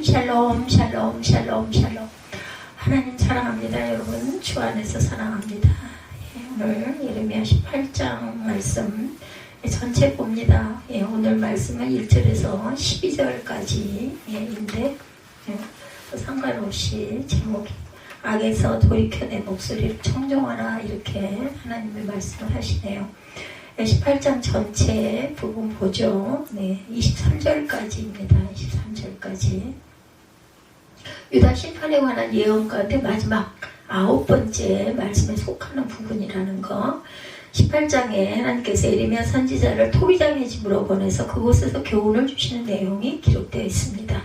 샬롬 샬롬 샬롬 샬롬 샬롬. 하나님 사랑합니다. 여러분 주 안에서 사랑합니다. 오늘 예레미야 18장 말씀 전체 봅니다. 오늘 말씀은 1절에서 12절까지인데 상관없이 제목이 악에서 돌이켜 내 목소리를 청종하라 이렇게 하나님의 말씀을 하시네요. 18장 전체 부분 보죠. 23절까지입니다. 23절까지. 유다 심판에 관한 예언 가운데 마지막 9번째 말씀에 속하는 부분이라는 거. 18장에 하나님께서 예레미야 선지자를 토비장의 집으로 보내서 그곳에서 교훈을 주시는 내용이 기록되어 있습니다.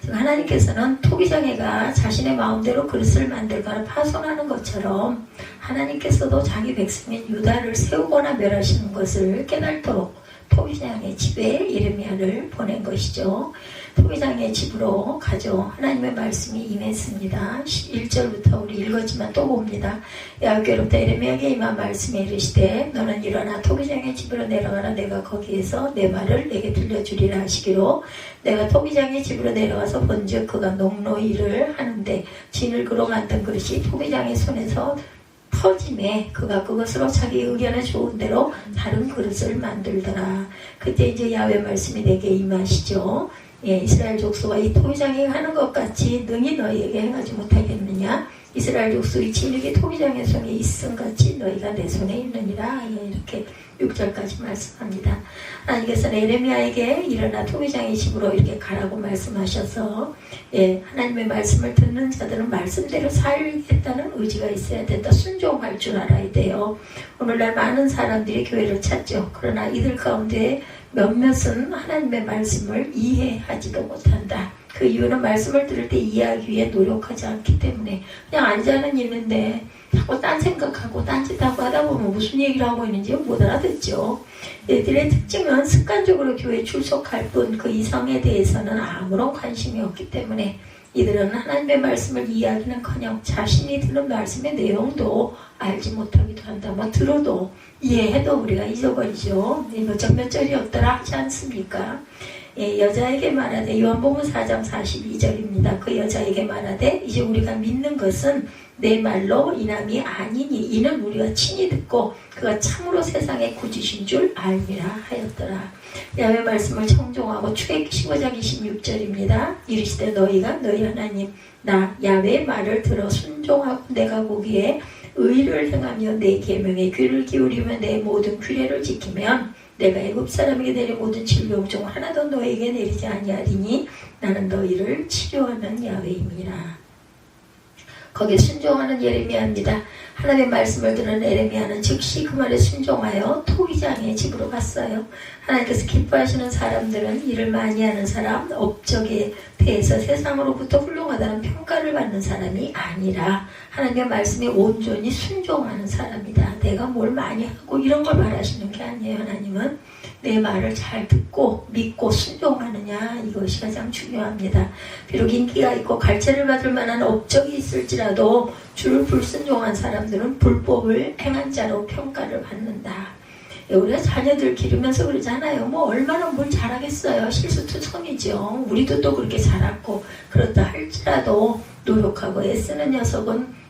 하나님께서는 토비장애가 자신의 마음대로 그릇을 만들거나 파손하는 것처럼 하나님께서도 자기 백성인 유다를 세우거나 멸하시는 것을 깨달도록 토비장의 집에 예레미야를 보낸 것이죠. 토비장의 집으로 가죠. 하나님의 말씀이 임했습니다. 1절부터 우리 읽었지만 또 봅니다. 여호와께로부터 예레미야에게 임한 말씀에 이르시되 너는 일어나 토비장의 집으로 내려가라. 내가 거기에서 내 말을 내게 들려주리라 하시기로 내가 토비장의 집으로 내려가서 본즉 그가 농로 일을 하는데 진흙으로 만든 그릇이 토비장의 손에서 터짐에 그가 그것으로 자기 의견에 좋은 대로 다른 그릇을 만들더라. 그때 이제 야훼 말씀이 내게 임하시죠. 이스라엘 족속과 이 토비장이 하는 것 같이 능히 너희에게 행하지 못하겠느냐. 이스라엘 족속이 진흙이 토비장의 손에 있음 같이 너희가 내 손에 있느니라. 이렇게 6절까지 말씀합니다. 하나님께서는 예레미야에게 일어나 토비장의 집으로 이렇게 가라고 말씀하셔서 하나님의 말씀을 듣는 자들은 말씀대로 살겠다는 의지가 있어야 된다. 순종할 줄 알아야 돼요. 오늘날 많은 사람들이 교회를 찾죠. 그러나 이들 가운데 몇몇은 하나님의 말씀을 이해하지도 못한다. 그 이유는 말씀을 들을 때 이해하기 위해 노력하지 않기 때문에 그냥 앉아는 있는데 자꾸 딴 생각하고 딴짓하고 하다 보면 무슨 얘기를 하고 있는지 못 알아듣죠. 얘들의 특징은 습관적으로 교회에 출석할 뿐 그 이상에 대해서는 아무런 관심이 없기 때문에 이들은 하나님의 말씀을 이해하기는커녕 자신이 듣는 말씀의 내용도 알지 못하기도 한다. 들어도 이해해도 우리가 잊어버리죠. 몇 절이었더라 하지 않습니까? 여자에게 말하되 요한복음 4장 42절입니다. 그 여자에게 말하되 이제 우리가 믿는 것은 내 말로 인함이 아니니 이는 우리가 친히 듣고 그가 참으로 세상에 구주신 줄 알미라 하였더라. 야훼 말씀을 청종하고 출애굽기 15장 26절입니다. 이르시되 너희가 너희 하나님 나 야훼의 말을 들어 순종하고 내가 보기에 의를 행하며 내 계명에 귀를 기울이며 내 모든 규례를 지키면 내가 애굽 사람에게 내린 모든 질병 중 하나도 너에게 내리지 아니하리니 나는 너희를 치료하는 야훼임이라. 거기에 순종하는 예레미야입니다. 하나님의 말씀을 들은 예레미야는 즉시 그 말에 순종하여 토비장의 집으로 갔어요. 하나님께서 기뻐하시는 사람들은 일을 많이 하는 사람, 업적에 대해서 세상으로부터 훌륭하다는 평가를 받는 사람이 아니라 하나님의 말씀에 온전히 순종하는 사람이다. 내가 뭘 많이 하고 이런 걸 말하시는 게 아니에요. 하나님은 내 말을 잘 듣고 믿고 순종하느냐, 이것이 가장 중요합니다. 비록 인기가 있고 갈채를 받을 만한 업적이 있을지라도 주를 불순종한 사람들은 불법을 행한 자로 평가를 받는다. 우리가 자녀들 기르면서 그러잖아요. 얼마나 뭘 잘하겠어요. 실수투성이죠. 우리도 또 그렇게 자랐고 그렇다 할지라도 노력하고 애쓰는 녀석은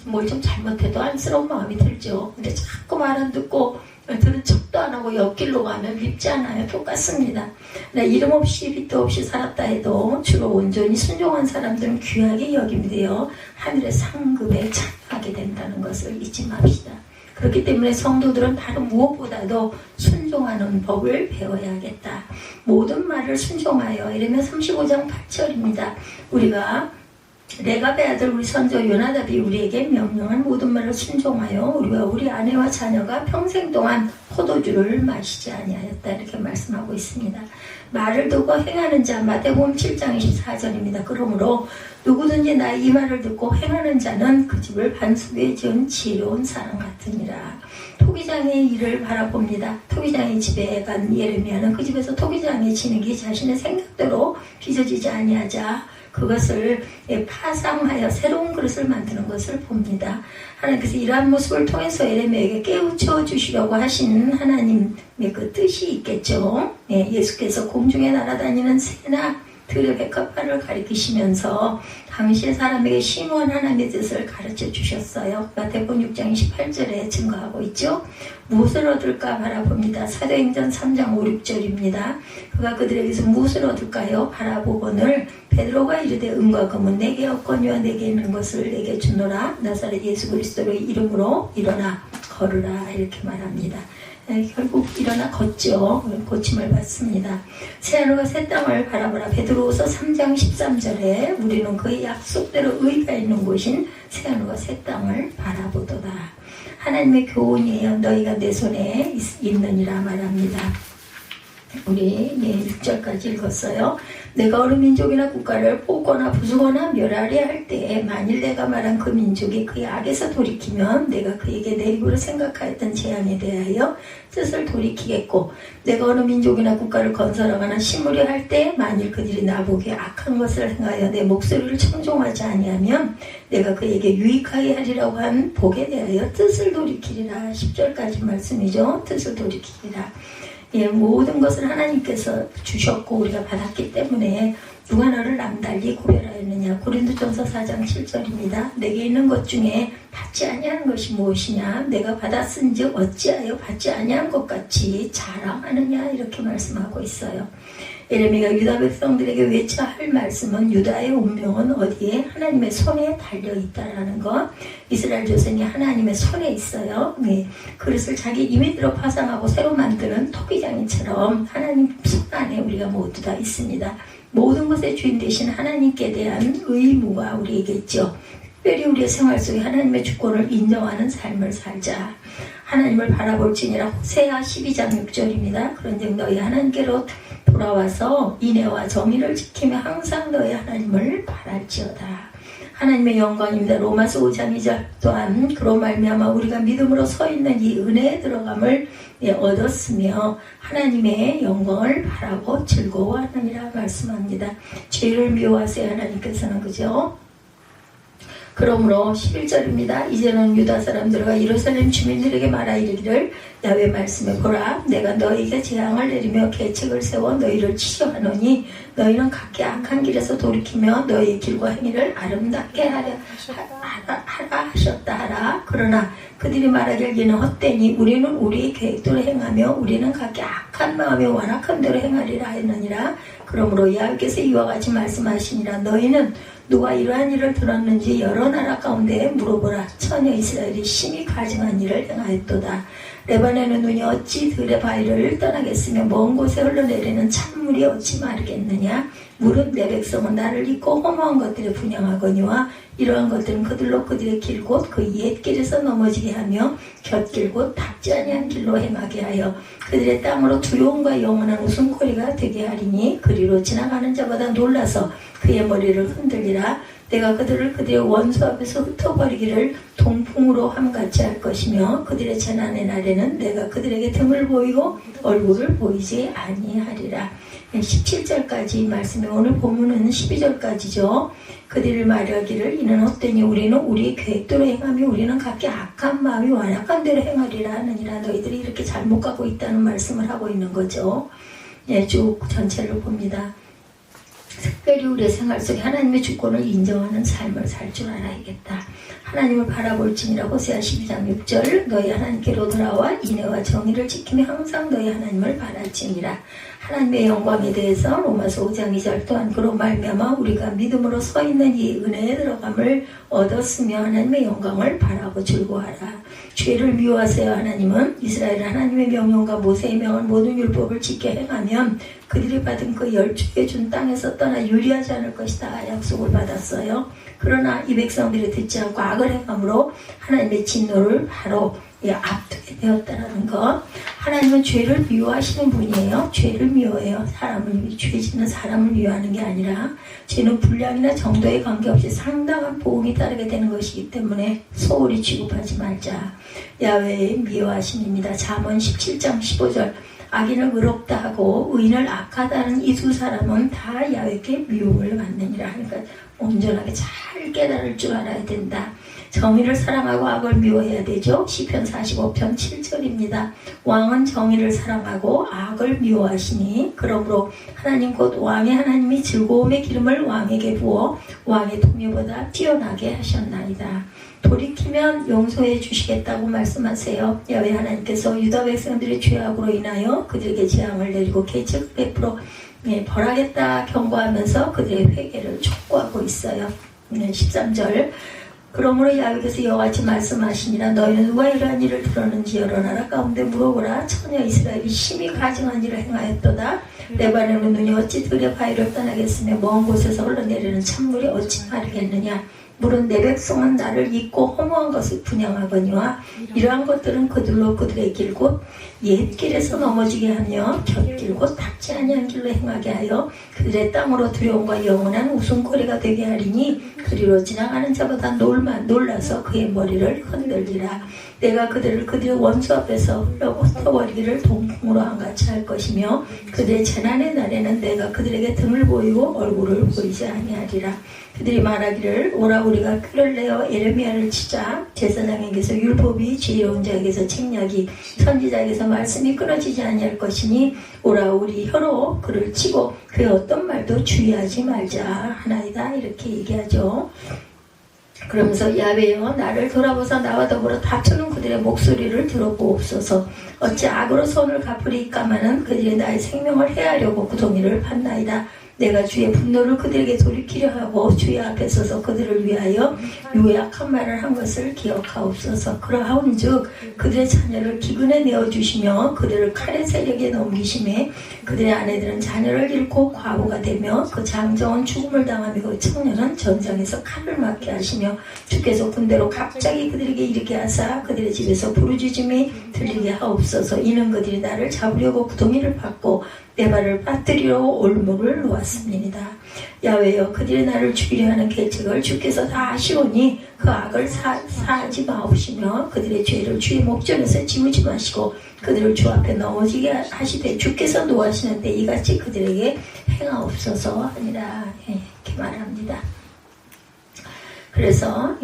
뭘 좀 잘못해도 안쓰러운 마음이 들죠. 근데 자꾸 말 안 듣고 들은 척도 안 하고 옆길로 가면 밉지 않아요. 똑같습니다. 이름 없이 빛도 없이 살았다 해도 주로 온전히 순종한 사람들은 귀하게 여김되어 하늘의 상급에 참여하게 된다는 것을 잊지 맙시다. 그렇기 때문에 성도들은 다른 무엇보다도 순종하는 법을 배워야겠다. 모든 말을 순종하여 예레미야 35장 8절입니다. 우리가 레갑의 아들 우리 선조 요나답이 우리에게 명령한 모든 말을 순종하여 우리와 우리 아내와 자녀가 평생 동안 포도주를 마시지 아니하였다. 이렇게 말씀하고 있습니다. 말을 듣고 행하는 자 마태복음 7장 24절입니다. 그러므로 누구든지 나의 이 말을 듣고 행하는 자는 그 집을 반석에 지은 지혜로운 사람 같으니라. 토기장의 일을 바라봅니다. 토기장의 집에 간 예레미야는 그 집에서 토기장의 진흙이 자신의 생각대로 빚어지지 아니하자 그것을 파상하여 새로운 그릇을 만드는 것을 봅니다. 하나님께서 이러한 모습을 통해서 예레미야에게 깨우쳐 주시려고 하시는 하나님의 그 뜻이 있겠죠. 예수께서 공중에 날아다니는 새나 들의 백합화를 가리키시면서 당시의 사람에게 심오한 하나님의 뜻을 가르쳐 주셨어요. 마태복음 6장 28절에 증거하고 있죠. 무엇을 얻을까 바라봅니다. 사도행전 3장 5, 6절입니다. 그가 그들에게서 무엇을 얻을까요? 바라보거늘 베드로가 이르되 은과 금은 내게 없거니와 내게 있는 것을 내게 주노라. 나사렛 예수 그리스도의 이름으로 일어나 걸으라. 이렇게 말합니다. 결국 일어나 걷죠. 고침을 받습니다. 새하늘과 새 땅을 바라보라. 베드로후서 3장 13절에 우리는 그의 약속대로 의가 있는 곳인 새하늘과 새 땅을 바라보도다. 하나님의 교훈이에요. 너희가 내 손에 있느니라 말합니다. 우리 6절까지 읽었어요. 내가 어느 민족이나 국가를 뽑거나 부수거나 멸하려 할 때에 만일 내가 말한 그 민족이 그의 악에서 돌이키면 내가 그에게 내 입으로 생각하였던 재앙에 대하여 뜻을 돌이키겠고 내가 어느 민족이나 국가를 건설하거나 심으려 할 때 만일 그들이 나보기에 악한 것을 행하여 내 목소리를 청종하지 아니하면 내가 그에게 유익하게 하리라고 한 복에 대하여 뜻을 돌이키리라. 10절까지 말씀이죠. 뜻을 돌이키리라. 모든 것을 하나님께서 주셨고 우리가 받았기 때문에 누가 너를 남달리 구별하였느냐. 고린도전서 4장 7절입니다. 내게 있는 것 중에 받지 아니하는 것이 무엇이냐. 내가 받았은즉 어찌하여 받지 아니한 것 같이 자랑하느냐. 이렇게 말씀하고 있어요. 예레미야가 유다 백성들에게 외쳐야 할 말씀은 유다의 운명은 어디에? 하나님의 손에 달려있다라는 것. 이스라엘 조선이 하나님의 손에 있어요. 그릇을 자기 임의대로 파상하고 새로 만드는 토기장인처럼 하나님 손 안에 우리가 모두 다 있습니다. 모든 것의 주인 되신 하나님께 대한 의무가 우리에게 있죠. 특별히 우리의 생활 속에 하나님의 주권을 인정하는 삶을 살자. 하나님을 바라볼지니라. 호세아 12장 6절입니다. 그런즉 너희 하나님께로 돌아와서 인애와 정의를 지키며 항상 너희 하나님을 바랄지어다. 하나님의 영광입니다. 로마서 5장 2절 또한 그로 말미암아 우리가 믿음으로 서 있는 이 은혜에 들어감을 얻었으며 하나님의 영광을 바라고 즐거워하느니라 말씀합니다. 죄를 미워하세요. 하나님께서는 그죠? 그러므로 11절입니다. 이제는 유다 사람들과 예루살렘 주민들에게 말하 이르기를 야훼 말씀에 보라 내가 너희에게 재앙을 내리며 계책을 세워 너희를 치료하노니 너희는 각기 악한 길에서 돌이키며 너희의 길과 행위를 아름답게 하라 하셨다 하라. 그러나 그들이 말하길 이는 헛되니 우리는 우리의 계획대로 행하며 우리는 각기 악한 마음에 완악한 대로 행하리라 했느니라. 그러므로 야훼께서 이와 같이 말씀하시니라. 너희는 누가 이러한 일을 들었는지 여러 나라 가운데 물어보라. 처녀 이스라엘이 심히 가증한 일을 행하였도다. 레바논의 눈이 어찌 들의 바위를 떠나겠으며 먼 곳에 흘러내리는 찬물이 어찌 마르겠느냐. 무릇 내 백성은 나를 잊고 허무한 것들에 분향하거니와 이러한 것들은 그들로 그들의 길 곧 그 옛길에서 넘어지게 하며 곁길 곧 닿지 아니한 길로 행하게 하여 그들의 땅으로 두려움과 영원한 웃음거리가 되게 하리니 그리로 지나가는 자보다 놀라서 그의 머리를 흔들리라. 내가 그들을 그들의 원수 앞에서 흩어버리기를 동풍으로 함같이 할 것이며 그들의 재난의 날에는 내가 그들에게 등을 보이고 얼굴을 보이지 아니하리라. 17절까지 말씀에 오늘 본문은 12절까지죠. 그들을 말하기를 이는 헛되니 우리는 우리의 계획대로 행하며 우리는 각기 악한 마음이 완악한 대로 행하리라 하느니라. 너희들이 이렇게 잘못 가고 있다는 말씀을 하고 있는 거죠. 쭉 전체를 봅니다. 특별히 우리의 생활 속에 하나님의 주권을 인정하는 삶을 살 줄 알아야겠다. 하나님을 바라볼지니라. 호세아 12장 6절 너희 하나님께로 돌아와 인애와 정의를 지키며 항상 너희 하나님을 바랄지니라. 하나님의 영광에 대해서 로마서 5장 2절 또한 그로 말미암아 우리가 믿음으로 서 있는 이 은혜에 들어감을 얻었으며 하나님의 영광을 바라고 즐거워하라. 죄를 미워하세요. 하나님은 이스라엘 하나님의 명령과 모세의 명한 모든 율법을 지켜 행하면 그들이 받은 그 열주에 준 땅에서 떠나 유리하지 않을 것이다 약속을 받았어요. 그러나 이 백성들이 듣지 않고 악을 행함으로 하나님의 진노를 바로 앞두게 되었다는 것. 하나님은 죄를 미워하시는 분이에요. 죄를 미워해요. 죄 짓는 사람을 미워하는 게 아니라 죄는 분량이나 정도에 관계없이 상당한 보응이 따르게 되는 것이기 때문에 소홀히 취급하지 말자. 야훼의 미워하심입니다. 잠언 17장 15절 악인을 의롭다 하고 의인을 악하다는 이 두 사람은 다 야훼께 미움을 받느니라. 그러니까 온전하게 잘 깨달을 줄 알아야 된다. 정의를 사랑하고 악을 미워해야 되죠. 시편 45편 7절입니다. 왕은 정의를 사랑하고 악을 미워하시니 그러므로 하나님 곧 왕의 하나님이 즐거움의 기름을 왕에게 부어 왕의 통유보다 뛰어나게 하셨나이다. 돌이키면 용서해 주시겠다고 말씀하세요. 야훼 하나님께서 유다 백성들의 죄악으로 인하여 그들에게 재앙을 내리고 계책을 베풀어 벌하겠다 경고하면서 그들의 회개를 촉구하고 있어요. 13절 그러므로 야훼께서 이와같이 말씀하시니라. 너희는 누가 이러한 일을 들었는지 여러 나라 가운데 물어보라. 처녀 이스라엘이 심히 가증한 일을 행하였도다. 레바논의 눈이 어찌 들의 바위를 떠나겠으며 먼 곳에서 흘러내리는 찬물이 어찌 마르겠느냐. 물은 내 백성은 나를 잊고 허무한 것을 분양하거니와 이러한 것들은 그들로 그들의 길 곧 옛길에서 넘어지게 하며 곁길 곧 닿지 아니한 길로 행하게 하여 그들의 땅으로 두려움과 영원한 웃음거리가 되게 하리니 그리로 지나가는 자보다 놀라서 그의 머리를 흔들리라. 내가 그들을 그들의 원수 앞에서 흩어버리기를 동풍으로 한같이 할 것이며 그들의 재난의 날에는 내가 그들에게 등을 보이고 얼굴을 보이지 아니하리라. 그들이 말하기를 오라 우리가 꾀를 내어 예레미야를 치자. 제사장에게서 율법이 지혜로운 자에게서 책략이 선지자에게서 말씀이 끊어지지 아니할 것이니 오라 우리 혀로 그를 치고 그의 어떤 말도 주의하지 말자 하나이다. 이렇게 얘기하죠. 그러면서 야훼여 나를 돌아보사 나와 더불어 다투는 그들의 목소리를 들어보옵소서. 어찌 악으로 손을 갚으리까마는 그들이 나의 생명을 해하려고 그 동의를 받나이다. 내가 주의 분노를 그들에게 돌이키려 하고 주의 앞에 서서 그들을 위하여 유약한 말을 한 것을 기억하옵소서. 그러하온즉 그들의 자녀를 기근에 내어주시며 그들을 칼의 세력에 넘기심에 그들의 아내들은 자녀를 잃고 과부가 되며 그 장정은 죽음을 당하며 그 청년은 전장에서 칼을 맞게 하시며 주께서 군대로 갑자기 그들에게 이르게 하사 그들의 집에서 부르짖음이 들리게 하옵소서. 이는 그들이 나를 잡으려고 구덩이를 받고 내 발을 빠뜨리려 올무를 놓았습니다. 야훼여 그들이 나를 죽이려 하는 계책을 주께서 다 아시오니 그 악을 사하지 마옵시며 그들의 죄를 주의 목전에서 지우지 마시고 그들을 주 앞에 넘어지게 하시되 주께서 노하시는데 이같이 그들에게 행하옵소서 하니라. 이렇게 말합니다. 그래서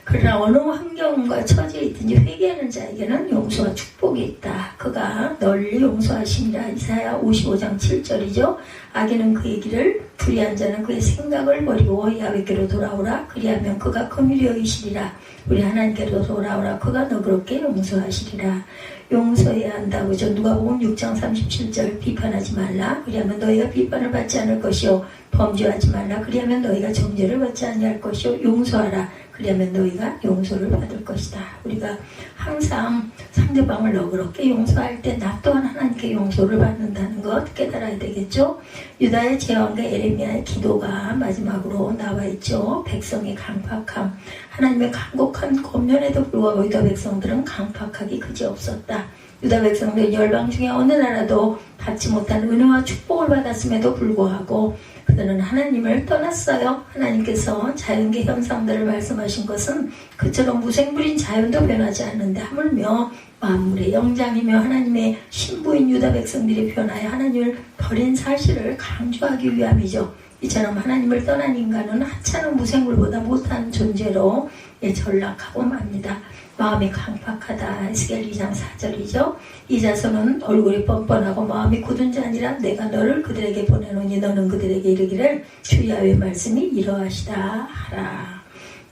그러나 어느 환경과 처지에 있든지 회개하는 자에게는 용서와 축복이 있다. 그가 널리 용서하시니라. 이사야 55장 7절이죠. 악인은 그의 길을 불의한 자는 그의 생각을 버리고 야훼께로 돌아오라. 그리하면 그가 긍휼히 여기시리라. 우리 하나님께로 돌아오라. 그가 너그럽게 용서하시리라. 용서해야 한다고 저 누가복음 6장 37절 비판하지 말라. 그리하면 너희가 비판을 받지 않을 것이요 범죄하지 말라. 그리하면 너희가 정죄를 받지 아니할 것이요 용서하라. 그리하면 너희가 용서를 받을 것이다. 우리가 항상 상대방을 너그럽게 용서할 때 나 또한 하나님께 용서를 받는다는 것 깨달아야 되겠죠. 유다의 제왕과 예레미야의 기도가 마지막으로 나와 있죠. 백성의 강팍함. 하나님의 간곡한 권면에도 불구하고 유다 백성들은 강팍하기 그지없었다. 유다 백성들은 열방 중에 어느 나라도 받지 못한 은혜와 축복을 받았음에도 불구하고 그들은 하나님을 떠났어요. 하나님께서 자연계 현상들을 말씀하신 것은 그처럼 무생물인 자연도 변하지 않는데 하물며 만물의 영장이며 하나님의 신부인 유다 백성들이 변하여 하나님을 버린 사실을 강조하기 위함이죠. 이처럼 하나님을 떠난 인간은 하찮은 무생물보다 못한 존재로 전락하고 맙니다. 마음이 강팍하다. 에스겔 2장 4절이죠. 이 자손은 얼굴이 뻔뻔하고 마음이 굳은 자 아니라 내가 너를 그들에게 보내노니 너는 그들에게 이르기를 주 야훼의 말씀이 이러하시다 하라.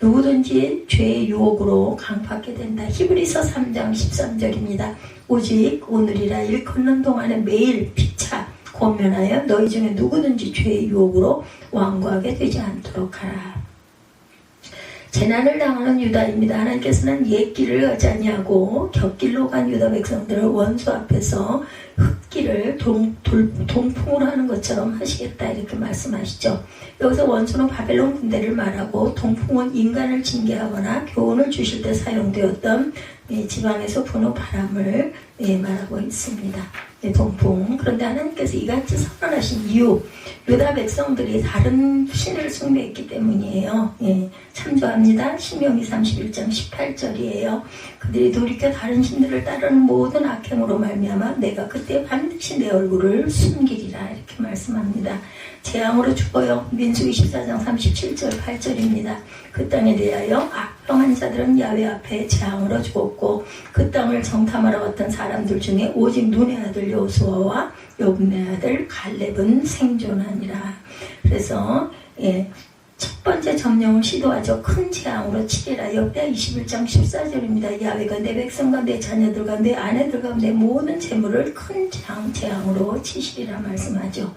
누구든지 죄의 유혹으로 강팍하게 된다. 히브리서 3장 13절입니다. 오직 오늘이라 일컫는 동안에 매일 피차 권면하여 너희 중에 누구든지 죄의 유혹으로 완고하게 되지 않도록 하라. 재난을 당하는 유다입니다. 하나님께서는 옛길을 가지 아니하고 곁길로 간 유다 백성들을 원수 앞에서 흙길을 동풍으로 하는 것처럼 하시겠다 이렇게 말씀하시죠. 여기서 원수는 바벨론 군대를 말하고 동풍은 인간을 징계하거나 교훈을 주실 때 사용되었던 지방에서 부는 바람을 말하고 있습니다. 동풍. 그런데 하나님께서 이같이 선언하신 이유, 유다 백성들이 다른 신을 숭배했기 때문이에요. 예, 참조합니다. 신명기 31장 18절이에요. 그들이 돌이켜 다른 신들을 따르는 모든 악행으로 말미암아 내가 그때 반드시 내 얼굴을 숨기리라 이렇게 말씀합니다. 재앙으로 죽어요. 민수기 14장 37절 8절입니다. 그 땅에 대하여 악평한 자들은 야훼 앞에 재앙으로 죽었고 그 땅을 정탐하러 갔던 사람들 중에 오직 눈의 아들 여호수아와 여분의 아들 갈렙은 생존하니라. 그래서 첫 번째 점령을 시도하죠. 큰 재앙으로 치리라. 역대하 21장 14절입니다. 야훼가 내 백성과 내 자녀들과 내 아내들과 내 모든 재물을 큰 재앙으로 치시리라 말씀하죠.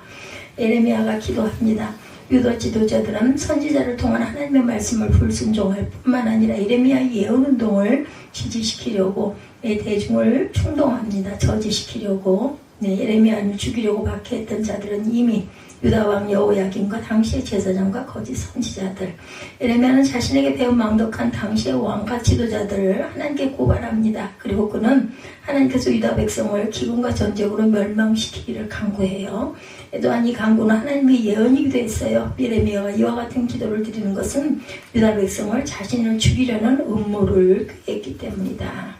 예레미야가 기도합니다. 유다 지도자들은 선지자를 통한 하나님의 말씀을 불순종할 뿐만 아니라 예레미야의 예언운동을 지지시키려고 대중을 충동합니다. 저지시키려고 예레미야를 죽이려고 박해했던 자들은 이미 유다왕 여호야김과 당시의 제사장과 거짓 선지자들, 예레미야는 자신에게 배운 망독한 당시의 왕과 지도자들을 하나님께 고발합니다. 그리고 그는 하나님께서 유다 백성을 기근과 전쟁으로 멸망시키기를 강구해요. 또한 이 강구는 하나님의 예언이기도 했어요. 예레미야가 이와 같은 기도를 드리는 것은 유다 백성을 자신을 죽이려는 음모를 꾀했기 때문이다.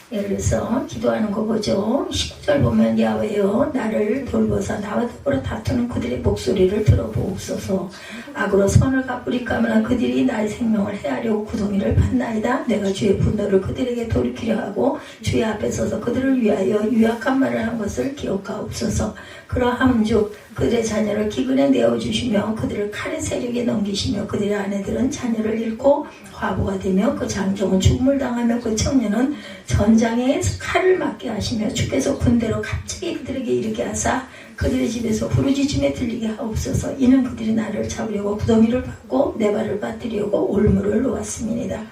그래서 기도하는 거 보죠. 19절 보면 야훼여 나를 돌보사 나와 더불어 다투는 그들의 목소리를 들어보옵소서. 악으로 선을 갚으리까마나 그들이 나의 생명을 해하려고 구덩이를 팠나이다. 내가 주의 분노를 그들에게 돌이키려 하고 주의 앞에 서서 그들을 위하여 유약한 말을 한 것을 기억하옵소서. 그러함은즉 그들의 자녀를 기근에 내어주시며 그들을 칼의 세력에 넘기시며 그들의 아내들은 자녀를 잃고 과부가 되며 그 장정은 죽음을 당하며 그 청년은 전장에 칼을 맞게 하시며 주께서 군대로 갑자기 그들에게 이르게 하사 그들의 집에서 부르짖음에 들리게 하옵소서. 이는 그들이 나를 잡으려고 구덩이를 밟고 내 발을 빠뜨리려고 올무를 놓았음이니이다.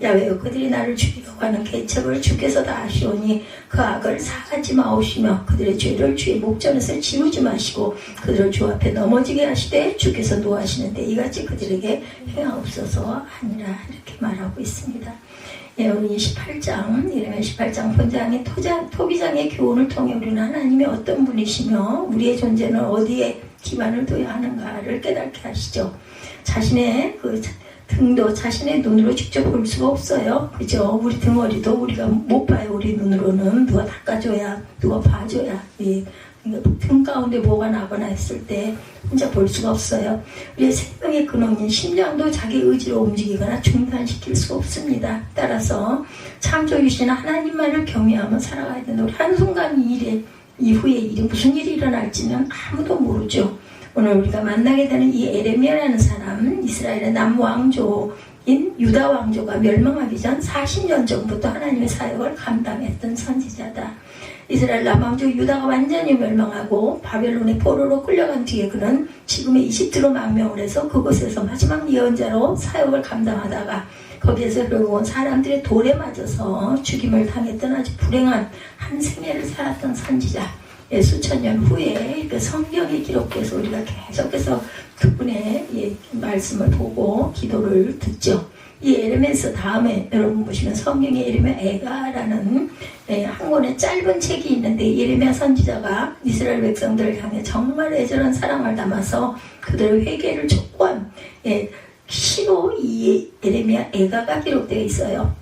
야훼여 그들이 나를 죽이려고 하는 계책을 주께서 다 아시오니 그 악을 사하지 마오시며 그들의 죄를 주의 목전에서 지우지 마시고 그들을 주 앞에 넘어지게 하시되 주께서 노하시는데 이같이 그들에게 행하옵소서 하니라 이렇게 말하고 있습니다. 우리 18장, 예레미야 18장 본장인 토기장의 교훈을 통해 우리는 하나님이 어떤 분이시며 우리의 존재는 어디에 기반을 둬야 하는가를 깨닫게 하시죠. 자신의 등도 자신의 눈으로 직접 볼 수가 없어요. 그죠? 우리 등어리도 우리가 못 봐요. 우리 눈으로는 누가 닦아줘야, 누가 봐줘야. 등 가운데 뭐가 나거나 했을 때 혼자 볼 수가 없어요. 우리의 생명의 근원인 심장도 자기 의지로 움직이거나 중단시킬 수 없습니다. 따라서 창조주신 하나님만을 경외하며 살아가야 되는 우리 한순간 이후에 일이 무슨 일이 일어날지는 아무도 모르죠. 오늘 우리가 만나게 되는 이 에레미야라는 사람, 이스라엘의 남왕조인 유다 왕조가 멸망하기 전 40년 전부터 하나님의 사역을 감당했던 선지자다. 이스라엘 남왕조 유다가 완전히 멸망하고 바벨론의 포로로 끌려간 뒤에 그는 지금의 이집트로 망명을 해서 그곳에서 마지막 예언자로 사역을 감당하다가 거기에서 결국은 사람들의 돌에 맞아서 죽임을 당했던 아주 불행한 한 생애를 살았던 선지자. 수천 년 후에 성경에 기록해서 우리가 계속해서 그분의 말씀을 보고 기도를 듣죠. 이 에레미야 다음에 여러분 보시면 성경에 예레미야 애가라는 한 권의 짧은 책이 있는데 예레미야 선지자가 이스라엘 백성들을 향해 정말 애절한 사랑을 담아서 그들의 회개를 촉구한 시로 이 예레미야 애가가 기록되어 있어요.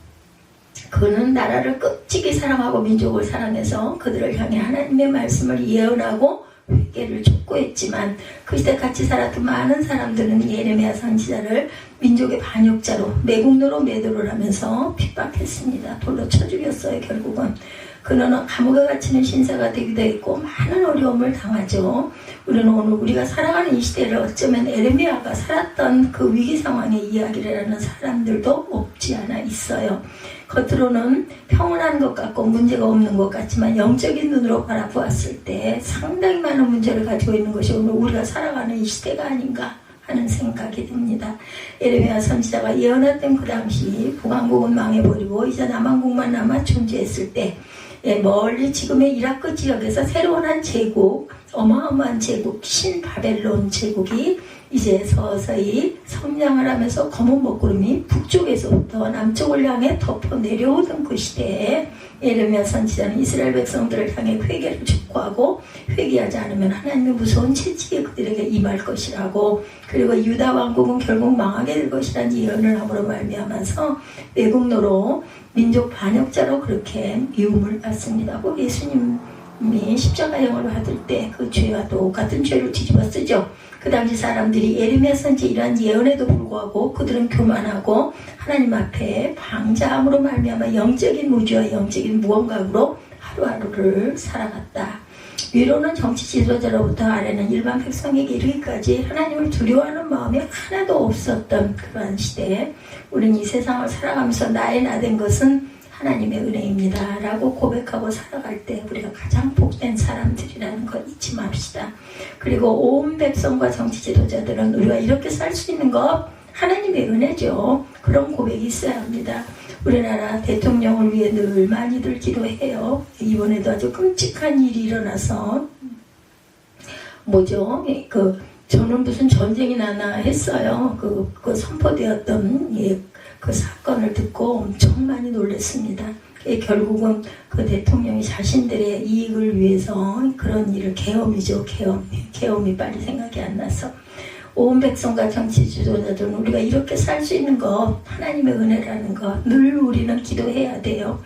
그는 나라를 끝지게 사랑하고 민족을 사랑해서 그들을 향해 하나님의 말씀을 예언하고 회개를 촉구했지만 그 시대 같이 살았던 많은 사람들은 예레미야 선지자를 민족의 반역자로 매국노로 매도를 하면서 핍박했습니다. 돌로 쳐 죽였어요. 결국은 그는 감옥에 갇히는 신세가 되기도 했고 많은 어려움을 당하죠. 우리는 오늘 우리가 살아가는 이 시대를 어쩌면 에레미야가 살았던 그 위기 상황의 이야기를 하는 사람들도 없지 않아 있어요. 겉으로는 평온한 것 같고 문제가 없는 것 같지만 영적인 눈으로 바라보았을 때 상당히 많은 문제를 가지고 있는 것이 오늘 우리가 살아가는 이 시대가 아닌가 하는 생각이 듭니다. 예레미야 선지자가 예언했던 그 당시 북왕국은 망해버리고 이제 남왕국만 남아 존재했을 때 멀리 지금의 이라크 지역에서 새로운 한 제국 어마어마한 제국 신바벨론 제국이 이제 서서히 성장을 하면서 검은 먹구름이 북쪽에서부터 남쪽을 향해 덮어 내려오던 그 시대에 예레미야 선지자는 이스라엘 백성들을 향해 회개를 촉구하고 회개하지 않으면 하나님의 무서운 채찍이 그들에게 임할 것이라고, 그리고 유다 왕국은 결국 망하게 될 것이라는 예언을 함으로 말미암아서 외국노로 민족 반역자로 그렇게 미움을 받습니다. 꼭 예수님이 십자가형을 받을 때 그 죄와 똑같은 죄를 뒤집어 쓰죠. 그 당시 사람들이 예레미야 선지의 이러한 예언에도 불구하고 그들은 교만하고 하나님 앞에 방자함으로 말미암아 영적인 무지와 영적인 무언가로 하루하루를 살아갔다. 위로는 정치 지도자로부터 아래는 일반 백성에게 이르기까지 하나님을 두려워하는 마음이 하나도 없었던 그러한 시대에 우리는 이 세상을 살아가면서 나의 나된 것은 하나님의 은혜입니다 라고 고백하고 살아갈 때 우리가 가장 복된 사람들이라는 것 잊지 맙시다. 그리고 온 백성과 정치 지도자들은 우리가 이렇게 살 수 있는 것 하나님의 은혜죠. 그런 고백이 있어야 합니다. 우리나라 대통령을 위해 늘 많이들 기도해요. 이번에도 아주 끔찍한 일이 일어나서 저는 무슨 전쟁이 나나 했어요. 그 선포되었던 그 사건을 듣고 엄청 많이 놀랐습니다. 결국은 그 대통령이 자신들의 이익을 위해서 그런 일을 계엄이죠. 계엄이 빨리 생각이 안 나서 온 백성과 정치 지도자들은 우리가 이렇게 살 수 있는 것 하나님의 은혜라는 것 늘 우리는 기도해야 돼요.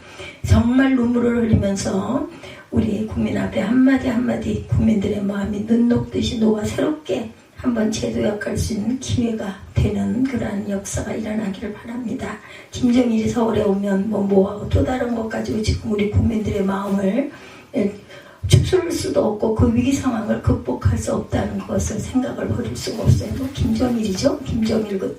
정말 눈물을 흘리면서 우리 국민 앞에 한마디 한마디 국민들의 마음이 눈 녹듯이 녹아 새롭게 한번 재도약할 수 있는 기회가 되는 그러한 역사가 일어나기를 바랍니다. 김정일이 서울에 오면 뭐하고 또 다른 것 가지고 지금 우리 국민들의 마음을 추스를 수도 없고 그 위기 상황을 극복할 수 없다는 것을 생각을 버릴 수가 없어요. 김정일이죠. 김정일 그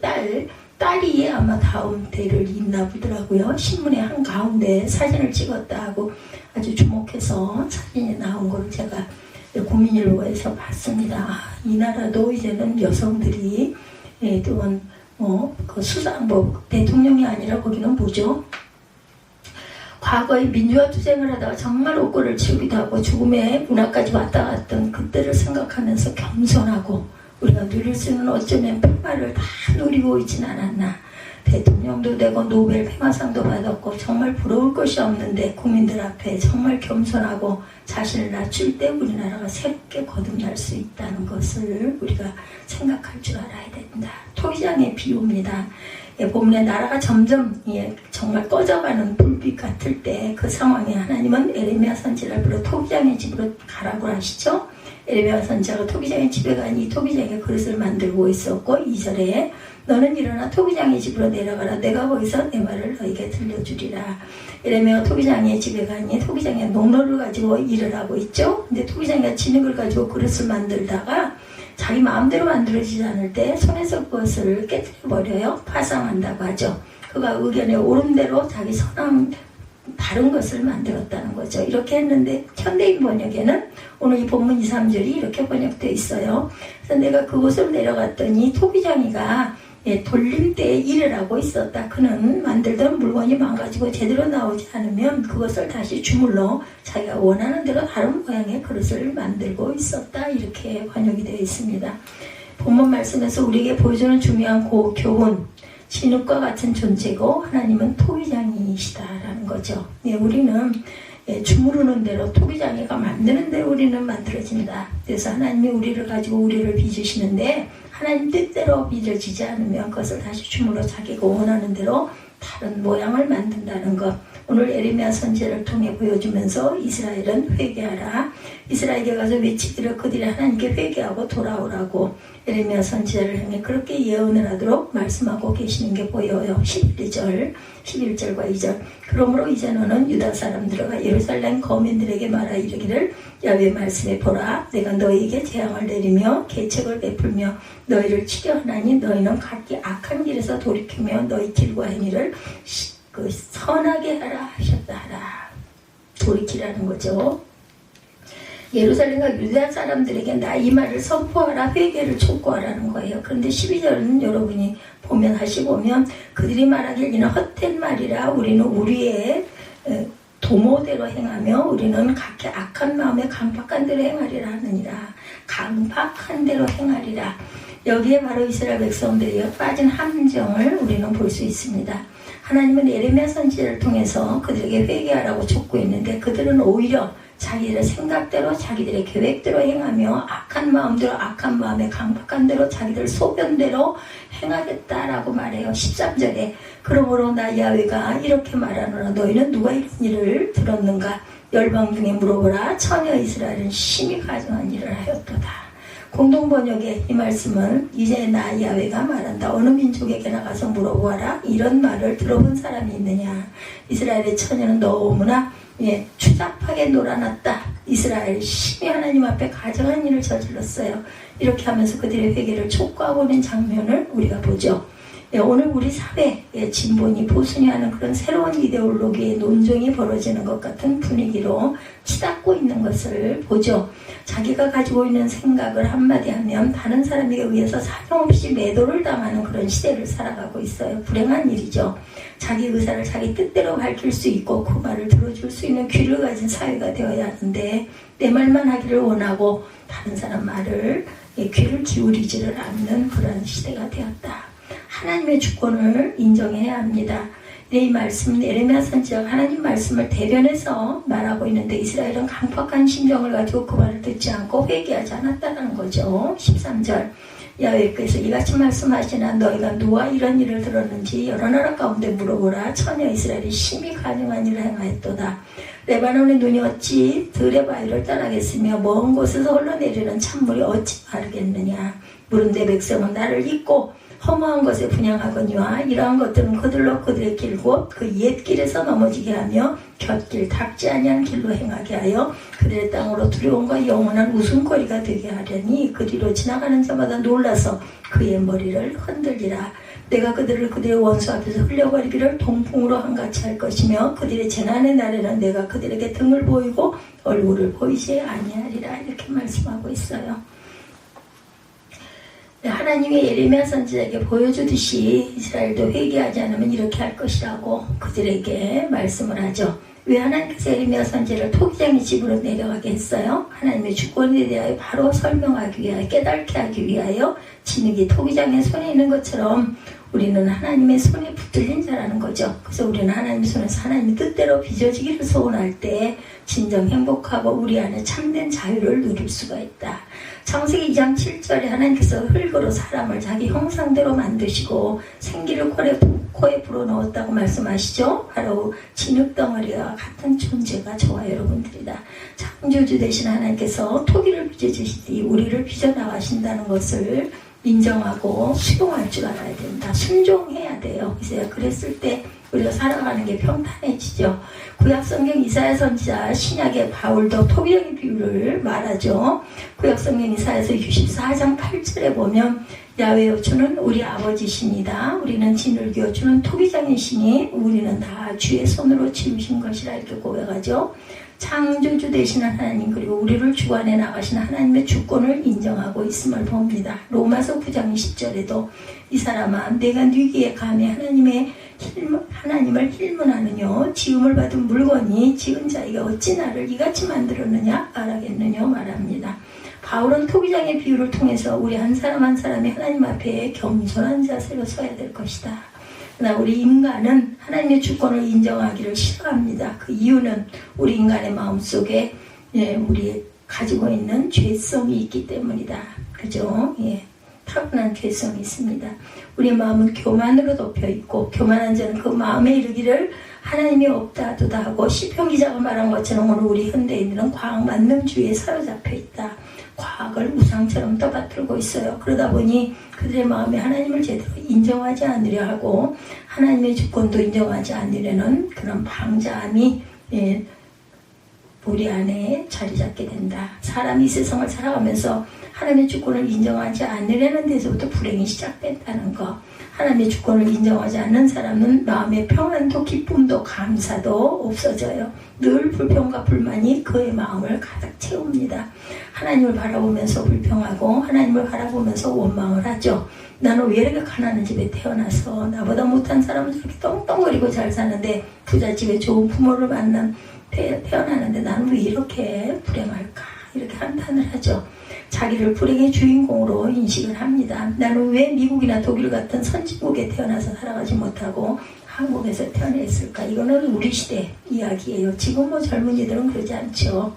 딸이 아마 다음 대를 잇나 보더라고요. 신문의 한가운데 사진을 찍었다 하고 아주 주목해서 사진이 나온 걸 제가 국민일보에서 봤습니다. 이 나라도 이제는 여성들이 또한 그 수상법 대통령이 아니라 거기는 뭐죠? 과거에 민주화 투쟁을 하다가 정말 옥고를 치우기도 하고 죽음의 문화까지 왔다 갔던 그때를 생각하면서 겸손하고 우리가 누릴 수 있는 어쩌면 평화를 다 누리고 있진 않았나. 대통령도 되고 노벨 평화상도 받았고 정말 부러울 것이 없는데 국민들 앞에 정말 겸손하고 자신을 낮출 때 우리나라가 새롭게 거듭날 수 있다는 것을 우리가 생각할 줄 알아야 된다. 토기장의 비유입니다. 본문에 나라가 점점 정말 꺼져가는 불빛 같을 때 그 상황에 하나님은 에레미야 선지자를 불러 토기장의 집으로 가라고 하시죠. 에레미야 선지자가 토기장의 집에 가니 토기장의 그릇을 만들고 있었고 2절에 너는 일어나 토기장의 집으로 내려가라. 내가 거기서 내 말을 너에게 들려주리라. 에레미야가 토기장의 집에 가니 토기장의 농로를 가지고 일을 하고 있죠. 근데 토기장이가 진흙을 가지고 그릇을 만들다가 자기 마음대로 만들어지지 않을 때 손에서 그것을 깨뜨려버려요. 파상한다고 하죠. 그가 의견에 옳은 대로 자기 선한 다른 것을 만들었다는 거죠. 이렇게 했는데 현대인 번역에는 오늘 이 본문 2, 3절이 이렇게 번역되어 있어요. 그래서 내가 그곳으로 내려갔더니 토기장이가 돌림대에 일을 하고 있었다. 그는 만들던 물건이 망가지고 제대로 나오지 않으면 그것을 다시 주물러 자기가 원하는 대로 다른 모양의 그릇을 만들고 있었다. 이렇게 번역이 되어 있습니다. 본문 말씀에서 우리에게 보여주는 중요한 교훈, 진흙과 같은 존재고 하나님은 토기장이시다라는 거죠. 우리는 주무르는 대로 토기장이가 만드는 대로 우리는 만들어진다. 그래서 하나님이 우리를 가지고 우리를 빚으시는데 하나님 뜻대로 빚어지지 않으면 그것을 다시 주물러 자기가 원하는 대로 다른 모양을 만든다는 것. 오늘 에레미야 선지자를 통해 보여주면서 이스라엘은 회개하라. 이스라엘에게 가서 외치기를 그들이 하나님께 회개하고 돌아오라고 에레미야 선지자를 향해 그렇게 예언을 하도록 말씀하고 계시는 게 보여요. 11절과 2절. 그러므로 이제 너는 유다 사람들과 예루살렘 거민들에게 말하 이르기를 야훼 말씀해 보라. 내가 너희에게 재앙을 내리며 계책을 베풀며 너희를 치려 하나니 너희는 각기 악한 길에서 돌이키며 너희 길과 행위를 선하게 하라 하셨다 하라. 돌이키라는 거죠. 예루살렘과 유다 사람들에게 나 이 말을 선포하라, 회개를 촉구하라는 거예요. 그런데 12절은 여러분이 다시 보면 그들이 말하길 이는 헛된 말이라 우리는 우리의 도모대로 행하며 우리는 각기 악한 마음에 강박한 대로 행하리라 하느니라. 강박한 대로 행하리라. 여기에 바로 이스라엘 백성들이 빠진 함정을 우리는 볼 수 있습니다. 하나님은 예레미야 선지자를 통해서 그들에게 회개하라고 촉구했는데 그들은 오히려 자기들의 생각대로 자기들의 계획대로 행하며 악한 마음대로 악한 마음에 강박한 대로 자기들 소견대로 행하겠다라고 말해요. 13절에 그러므로 나 야훼가 이렇게 말하노라. 너희는 누가 이런 일을 들었는가? 열방 중에 물어보라. 처녀 이스라엘은 심히 가증한 일을 하였도다. 공동번역의 이 말씀은 이제 나 야훼가 말한다. 어느 민족에게나 가서 물어보아라. 이런 말을 들어본 사람이 있느냐. 이스라엘의 처녀는 너무나 추잡하게 놀아났다. 이스라엘 심히 하나님 앞에 가증한 일을 저질렀어요. 이렇게 하면서 그들의 회개를 촉구하고 있는 장면을 우리가 보죠. 오늘 우리 사회의 진보니 보수니 하는 그런 새로운 이데올로기의 논쟁이 벌어지는 것 같은 분위기로 치닫고 있는 것을 보죠. 자기가 가지고 있는 생각을 한마디 하면 다른 사람에게 의해서 사정없이 매도를 당하는 그런 시대를 살아가고 있어요. 불행한 일이죠. 자기 의사를 자기 뜻대로 밝힐 수 있고 그 말을 들어줄 수 있는 귀를 가진 사회가 되어야 하는데 내 말만 하기를 원하고 다른 사람 말을 귀를 기울이지를 않는 그런 시대가 되었다. 하나님의 주권을 인정해야 합니다. 이 말씀 예레미야 선지자가 하나님 말씀을 대변해서 말하고 있는데 이스라엘은 강팍한 심정을 가지고 그 말을 듣지 않고 회개하지 않았다는 거죠. 13절 야훼께서 이같이 말씀하시나 너희가 누가 이런 일을 들었는지 여러 나라 가운데 물어보라. 처녀 이스라엘이 심히 가증한 일을 행하였도다. 레바논의 눈이 어찌 들의 바위를 떠나겠으며 먼 곳에서 흘러내리는 찬물이 어찌 마르겠느냐. 물은 내 백성은 나를 잊고 허무한 것에 분양하거니와 이러한 것들은 그들로 그들의 길고 그 옛 길에서 넘어지게 하며 곁길 닦지 아니한 길로 행하게 하여 그들의 땅으로 두려움과 영원한 웃음거리가 되게 하려니 그 뒤로 지나가는 자마다 놀라서 그의 머리를 흔들리라. 내가 그들을 그들의 원수 앞에서 흘려버리기를 동풍으로 한같이 할 것이며 그들의 재난의 날에는 내가 그들에게 등을 보이고 얼굴을 보이지 아니하리라. 이렇게 말씀하고 있어요. 하나님의 예레미야 선지자에게 보여주듯이 이스라엘도 회개하지 않으면 이렇게 할 것이라고 그들에게 말씀을 하죠. 왜 하나님께서 예레미야 선지자를 토기장의 집으로 내려가게 했어요? 하나님의 주권에 대하여 바로 설명하기 위하여 깨닫게 하기 위하여 진흙이 토기장의 손에 있는 것처럼 우리는 하나님의 손에 붙들린 자라는 거죠. 그래서 우리는 하나님의 손에서 하나님의 뜻대로 빚어지기를 소원할 때 진정 행복하고 우리 안에 참된 자유를 누릴 수가 있다. 창세기 2장 7절에 하나님께서 흙으로 사람을 자기 형상대로 만드시고 생기를 코에 불어넣었다고 말씀하시죠. 바로 진흙덩어리와 같은 존재가 저와 여러분들이다. 창조주 되신 하나님께서 토기를 빚어주시니 우리를 빚어나가신다는 것을 인정하고 수용할 줄 알아야 된다. 순종해야 돼요. 그래서 그랬을 때 우리가 살아가는 게 평탄해지죠. 구약성경 이사야 선지자 신약의 바울도 토기장의 비유를 말하죠. 구약성경 이사야서 64장 8절에 보면 야훼여 주는 우리 아버지십니다. 우리는 진흙이요 주는 토기장이시니 우리는 다 주의 손으로 지으신 것이라 이렇게 고백하죠. 창조주 되시는 하나님 그리고 우리를 주관해 나가신 하나님의 주권을 인정하고 있음을 봅니다. 로마서 9장 20절에도 이 사람아 내가 네기에 감히 하나님을 힐문하느뇨 지음을 받은 물건이 지은 자에게 어찌 나를 이같이 만들었느냐 말하겠느뇨 말합니다. 바울은 토기장의 비유를 통해서 우리 한 사람 한 사람이 하나님 앞에 겸손한 자세로 서야 될 것이다. 그러나 우리 인간은 하나님의 주권을 인정하기를 싫어합니다. 그 이유는 우리 인간의 마음속에 우리 가지고 있는 죄성이 있기 때문이다. 그죠? 타고난 죄성이 있습니다. 우리 마음은 교만으로 덮여있고 교만한 자는 그 마음에 이르기를 하나님이 없다 하도다 하고 시편 기자가 말한 것처럼 오늘 우리 현대인들은 과학 만능주의에 사로잡혀 있다. 과학을 우상처럼 떠받들고 있어요. 그러다 보니 그들의 마음에 하나님을 제대로 인정하지 않으려 하고 하나님의 주권도 인정하지 않으려는 그런 방자함이 우리 안에 자리 잡게 된다. 사람이 이 세상을 살아가면서 하나님의 주권을 인정하지 않으려는 데서부터 불행이 시작된다는 거. 하나님의 주권을 인정하지 않는 사람은 마음의 평안도 기쁨도 감사도 없어져요. 늘 불평과 불만이 그의 마음을 가득 채웁니다. 하나님을 바라보면서 불평하고 하나님을 바라보면서 원망을 하죠. 나는 왜 이렇게 가난한 집에 태어나서 나보다 못한 사람은 저렇게 떵떵거리고 잘 사는데 부잣집에 좋은 부모를 만난 태어나는데 나는 왜 이렇게 불행할까? 이렇게 한탄을 하죠. 자기를 불행의 주인공으로 인식을 합니다. 나는 왜 미국이나 독일 같은 선진국에 태어나서 살아가지 못하고 한국에서 태어났을까? 이거는 우리 시대 이야기예요. 지금 뭐 젊은이들은 그러지 않죠.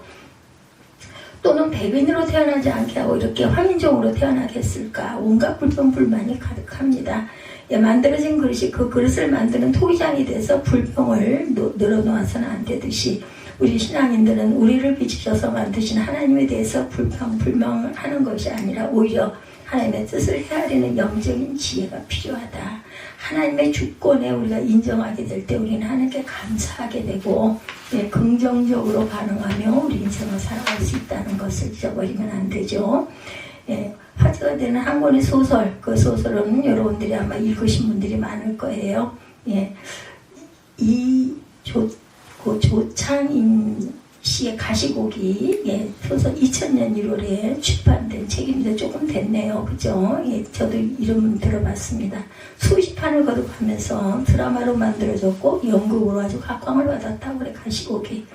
또는 백인으로 태어나지 않게 하고 이렇게 황인종으로 태어나겠을까? 온갖 불평 불만이 가득합니다. 만들어진 그릇이 그 그릇을 만드는 토기장이 돼서 불평을 늘어놓아서는 안 되듯이 우리 신앙인들은 우리를 비추셔서 만드신 하나님에 대해서 불평하는 것이 아니라 오히려 하나님의 뜻을 헤아리는 영적인 지혜가 필요하다. 하나님의 주권에 우리가 인정하게 될 때 우리는 하나님께 감사하게 되고 긍정적으로 반응하며 우리 인생을 살아갈 수 있다는 것을 잊어버리면 안 되죠. 화제가 되는 한 권의 소설, 그 소설은 여러분들이 아마 읽으신 분들이 많을 거예요. 조창인 씨의 가시고기 소설 2000년 1월에 출판된 책입니다. 조금 됐네요. 그죠? 저도 이름 들어봤습니다. 수십 판을 거듭하면서 드라마로 만들어졌고 연극으로 아주 각광을 받았다고 그래. 가시고기.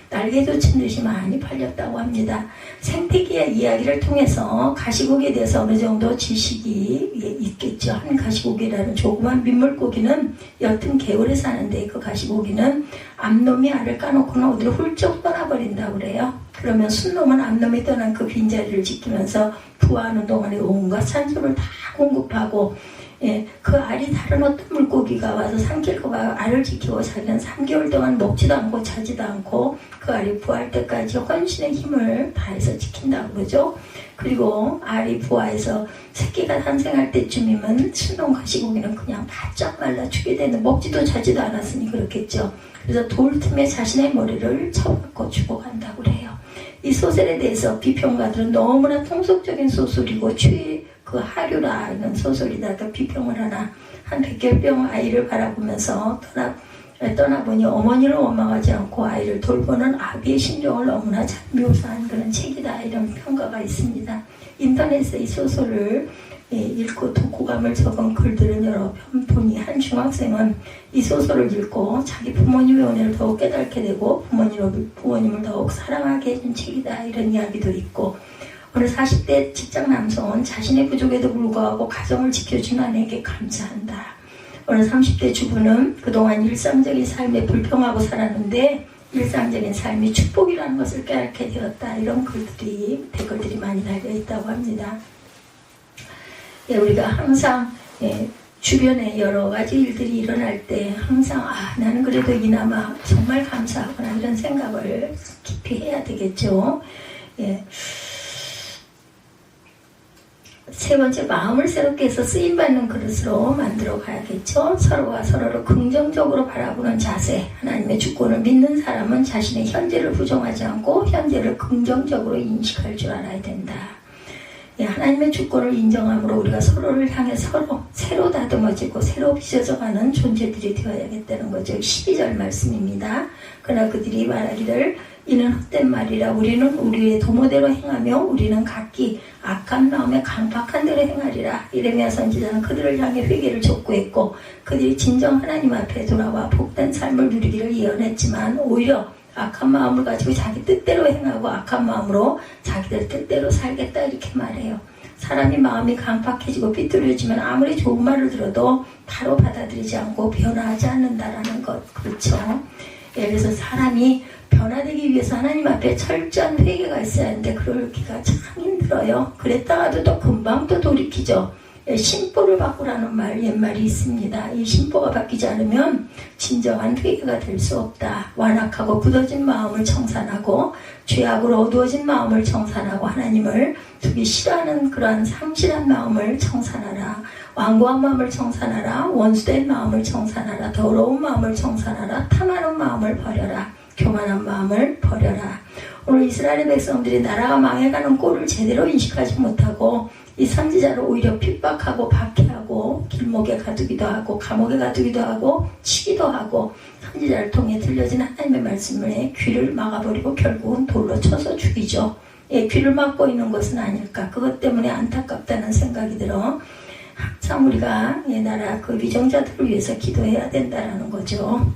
날개도 친 듯이 많이 팔렸다고 합니다. 생태계의 이야기를 통해서 가시고기에 대해서 어느 정도 지식이 있겠죠. 한 가시고기라는 조그만 민물고기는 옅은 개울에 사는데 그 가시고기는 암놈이 알을 까놓고는 어디로 훌쩍 떠나버린다고 그래요. 그러면 순놈은 암놈이 떠난 그 빈자리를 지키면서 부화하는 동안에 온갖 산소를 다 공급하고 그 알이 다른 어떤 물고기가 와서 삼킬까봐 알을 지키고 자기는 3개월 동안 먹지도 않고 자지도 않고 그 알이 부화할 때까지 헌신의 힘을 다해서 지킨다고 그러죠. 그리고 알이 부화해서 새끼가 탄생할 때쯤이면 순놈 가시고기는 그냥 바짝 말라 죽게 되는, 먹지도 자지도 않았으니 그렇겠죠. 그래서 돌 틈에 자신의 머리를 쳐박고 죽어간다고 그래요. 이 소설에 대해서 비평가들은 너무나 통속적인 소설이고 그 하류라 이런 소설이다. 그러니까 비평을 하나 한 100개병 아이를 바라보면서 떠나보니 어머니를 원망하지 않고 아이를 돌보는 아비의 심정을 너무나 잘 묘사한 그런 책이다. 이런 평가가 있습니다. 인터넷에 이 소설을 읽고 독후감을 적은 글들은 여러 편 보니 한 중학생은 이 소설을 읽고 자기 부모님의 은혜를 더욱 깨닫게 되고 부모님을 더욱 사랑하게 해준 책이다. 이런 이야기도 있고, 어느 40대 직장 남성은 자신의 부족에도 불구하고 가정을 지켜준 아내에게 감사한다. 어느 30대 주부는 그동안 일상적인 삶에 불평하고 살았는데 일상적인 삶이 축복이라는 것을 깨닫게 되었다. 이런 댓글들이 많이 달려있다고 합니다. 우리가 항상 주변에 여러 가지 일들이 일어날 때 항상 나는 그래도 이나마 정말 감사하구나 이런 생각을 깊이 해야 되겠죠. 세 번째, 마음을 새롭게 해서 쓰임받는 그릇으로 만들어 가야겠죠. 서로가 서로를 긍정적으로 바라보는 자세. 하나님의 주권을 믿는 사람은 자신의 현재를 부정하지 않고 현재를 긍정적으로 인식할 줄 알아야 된다. 하나님의 주권을 인정함으로 우리가 서로를 향해 새로 다듬어지고 새로 빚어져가는 존재들이 되어야겠다는 거죠. 12절 말씀입니다. 그러나 그들이 말하기를 이는 헛된 말이라 우리는 우리의 도모대로 행하며 우리는 각기 악한 마음에 강박한 대로 행하리라. 이레미야 선지자는 그들을 향해 회개를 촉구했고 그들이 진정 하나님 앞에 돌아와 복된 삶을 누리기를 예언했지만 오히려 악한 마음을 가지고 자기 뜻대로 행하고 악한 마음으로 자기들 뜻대로 살겠다 이렇게 말해요. 사람이 마음이 강팍해지고 삐뚤어지면 아무리 좋은 말을 들어도 바로 받아들이지 않고 변화하지 않는다라는 것. 그렇죠. 그래서 사람이 변화되기 위해서 하나님 앞에 철저한 회개가 있어야 하는데 그러기가 참 힘들어요. 그랬다가도 또 금방 또 돌이키죠. 심보를 바꾸라는 옛말이 있습니다. 이 심보가 바뀌지 않으면 진정한 회개가 될 수 없다. 완악하고 굳어진 마음을 청산하고 죄악으로 어두워진 마음을 청산하고 하나님을 두기 싫어하는 그러한 상실한 마음을 청산하라. 완고한 마음을 청산하라. 원수된 마음을 청산하라. 더러운 마음을 청산하라. 탐하는 마음을 버려라. 교만한 마음을 버려라. 오늘 이스라엘 백성들이 나라가 망해가는 꼴을 제대로 인식하지 못하고 이 선지자를 오히려 핍박하고 박해하고 길목에 가두기도 하고 감옥에 가두기도 하고 치기도 하고 선지자를 통해 들려진 하나님의 말씀에 귀를 막아버리고 결국은 돌로 쳐서 죽이죠. 귀를 막고 있는 것은 아닐까. 그것 때문에 안타깝다는 생각이 들어 항상 우리가 이 나라 그 위정자들을 위해서 기도해야 된다는 거죠.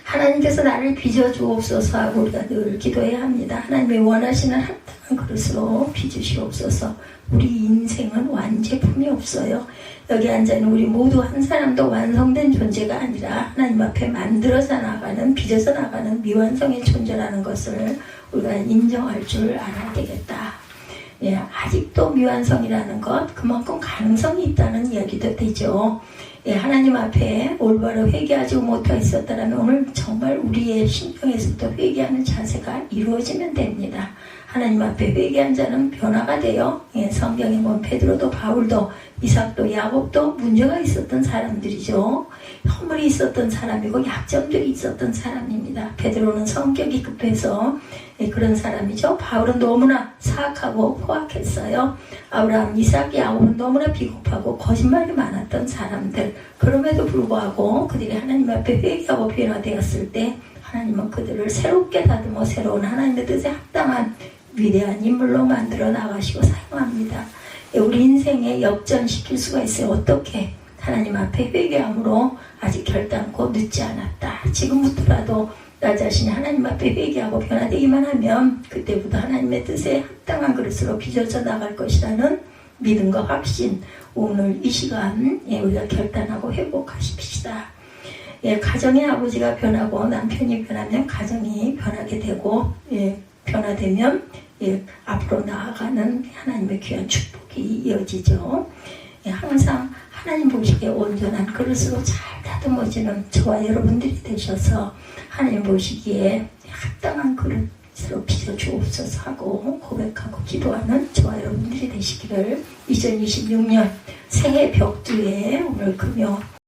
하나님께서 나를 빚어주옵소서 하고 우리가 늘 기도해야 합니다. 하나님이 원하시는 합당한 그릇으로 빚으시옵소서. 우리 인생은 완제품이 없어요. 여기 앉아있는 우리 모두 한 사람도 완성된 존재가 아니라 하나님 앞에 만들어져 나가는, 빚어져 나가는 미완성의 존재라는 것을 우리가 인정할 줄 알아야 되겠다. 예, 아직도 미완성이라는 것, 그만큼 가능성이 있다는 이야기도 되죠. 예, 하나님 앞에 올바로 회개하지 못하고 있었다면 오늘 정말 우리의 심령에서도 회개하는 자세가 이루어지면 됩니다. 하나님 앞에 회개한 자는 변화가 돼요. 예, 성경에 보면 베드로도 바울도 이삭도 야곱도 문제가 있었던 사람들이죠. 허물이 있었던 사람이고 약점들이 있었던 사람입니다. 베드로는 성격이 급해서 그런 사람이죠. 바울은 너무나 사악하고 포악했어요. 아브라함, 이삭, 야곱은 너무나 비겁하고 거짓말이 많았던 사람들. 그럼에도 불구하고 그들이 하나님 앞에 회개하고 변화되었을 때 하나님은 그들을 새롭게 다듬어 새로운 하나님의 뜻에 합당한 위대한 인물로 만들어 나가시고 사용합니다. 우리 인생에 역전시킬 수가 있어요. 어떻게? 하나님 앞에 회개함으로 아직 결단코 늦지 않았다. 지금부터라도 나 자신이 하나님 앞에 회개하고 변화되기만 하면 그때부터 하나님의 뜻에 합당한 그릇으로 빚어져 나갈 것이라는 믿음과 확신, 오늘 이 시간 우리가 결단하고 회복하십시다. 가정의 아버지가 변하고 남편이 변하면 가정이 변하게 되고 변화되면 앞으로 나아가는 하나님의 귀한 축복이 이어지죠. 항상 하나님 보시기에 온전한 그릇으로 잘 다듬어지는 저와 여러분들이 되셔서 하나님 보시기에 합당한 그릇으로 빚어주옵소서 하고 고백하고 기도하는 저와 여러분들이 되시기를 2026년 새해 벽두에 오늘 금요